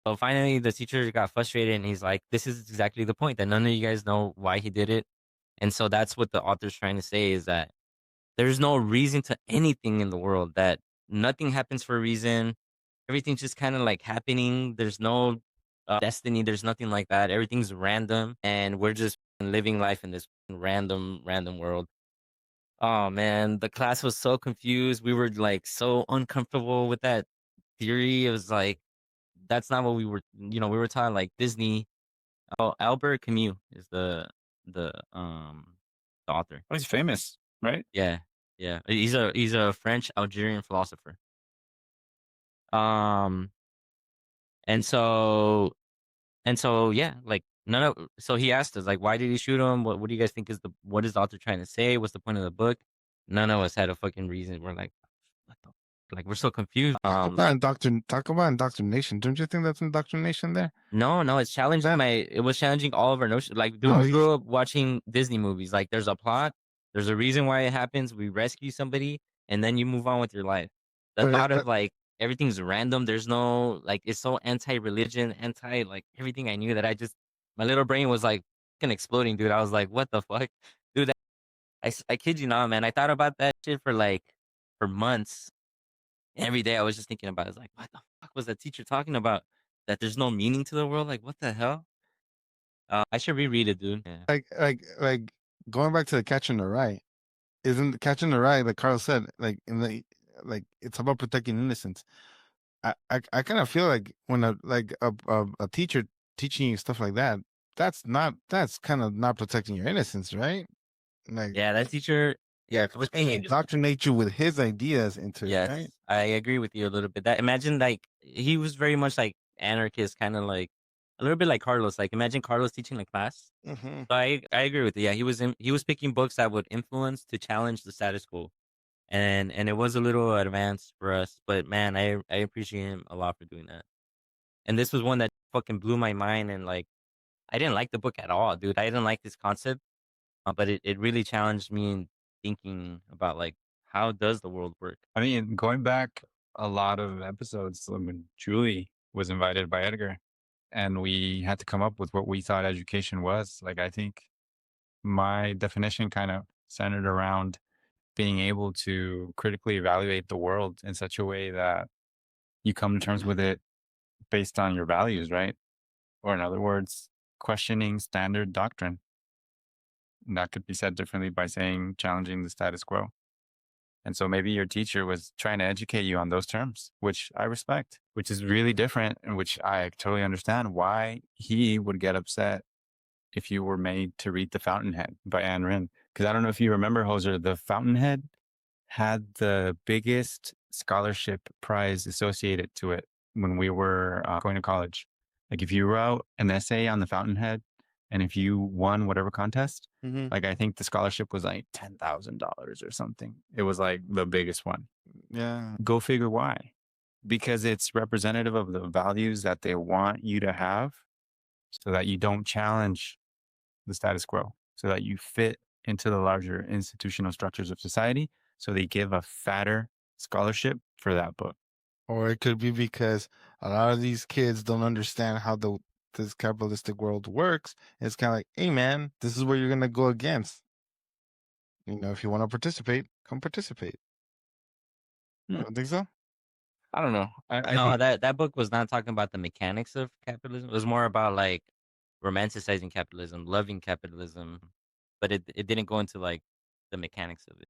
So finally, the teacher got frustrated, and he's like, "This is exactly the point that none of you guys know why he did it." And so that's what the author's trying to say is that there's no reason to anything in the world. That nothing happens for a reason. Everything's just kind of like happening. There's no destiny. There's nothing like that. Everything's random, and we're just living life in this random world. Oh man, the class was so confused. We were like so uncomfortable with that theory. It was like that's not what we were. We were taught like Disney. Oh, Albert Camus is the author. Oh, he's famous, right? Yeah, yeah. He's a French Algerian philosopher. Um, and so yeah, like none of so he asked us like, why did he shoot him? What do you guys think is what is the author trying to say? What's the point of the book? None of us had a fucking reason. We're like, what the like we're so confused. Talk about indoctrination. Don't you think that's indoctrination there? No, it's challenging it was challenging all of our notions. Like, dude, No, we grew up watching Disney movies. Like, there's a plot, there's a reason why it happens. We rescue somebody, and then you move on with your life. The thought of like everything's random. There's no like it's so anti-religion, anti like everything I knew that my little brain was like fucking exploding, dude. I was like, what the fuck, dude? I kid you not, man. I thought about that shit for months. Every day I was just thinking about it. I was like, what the fuck was that teacher talking about? That there's no meaning to the world? Like, what the hell? I should reread it, dude. Yeah. like going back to the Catcher in the Rye. Isn't the Catcher in the Rye, like Carl said, like in the like it's about protecting innocence. I kind of feel like when a teacher teaching you stuff like that, that's kind of not protecting your innocence, right? Like Yeah, that teacher, yeah, if it was me, indoctrinate you with his ideas into it, yes, right? I agree with you a little bit. That imagine like he was very much like anarchist, kind of like a little bit like Carlos. Like imagine Carlos teaching a class. Hmm. So I agree with you. Yeah, he was picking books that would influence to challenge the status quo, and it was a little advanced for us. But man, I appreciate him a lot for doing that. And this was one that fucking blew my mind, and like I didn't like the book at all, dude. I didn't like this concept, but it really challenged me in thinking about like how does the world work? I mean, going back a lot of episodes, I mean, Julie was invited by Edgar, and we had to come up with what we thought education was. Like, I think my definition kind of centered around being able to critically evaluate the world in such a way that you come to terms with it based on your values, right? Or in other words, questioning standard doctrine. And that could be said differently by saying challenging the status quo. And so maybe your teacher was trying to educate you on those terms, which I respect, which is really different, and which I totally understand why he would get upset if you were made to read The Fountainhead by Anne Rand. Because I don't know if you remember, Hoser, The Fountainhead had the biggest scholarship prize associated to it when we were going to college. Like if you wrote an essay on The Fountainhead and if you won whatever contest, like I think the scholarship was like $10,000 or something. It was like the biggest one. Yeah. Go figure why. Because it's representative of the values that they want you to have so that you don't challenge the status quo, so that you fit into the larger institutional structures of society. So they give a fatter scholarship for that book. Or it could be because a lot of these kids don't understand how this capitalistic world works. It's kind of like, hey man, this is where you're gonna go against. If you want to participate, come participate. Hmm. I don't think so. I don't know. I No, think that book was not talking about the mechanics of capitalism. It was more about like romanticizing capitalism, loving capitalism, but it didn't go into like the mechanics of it.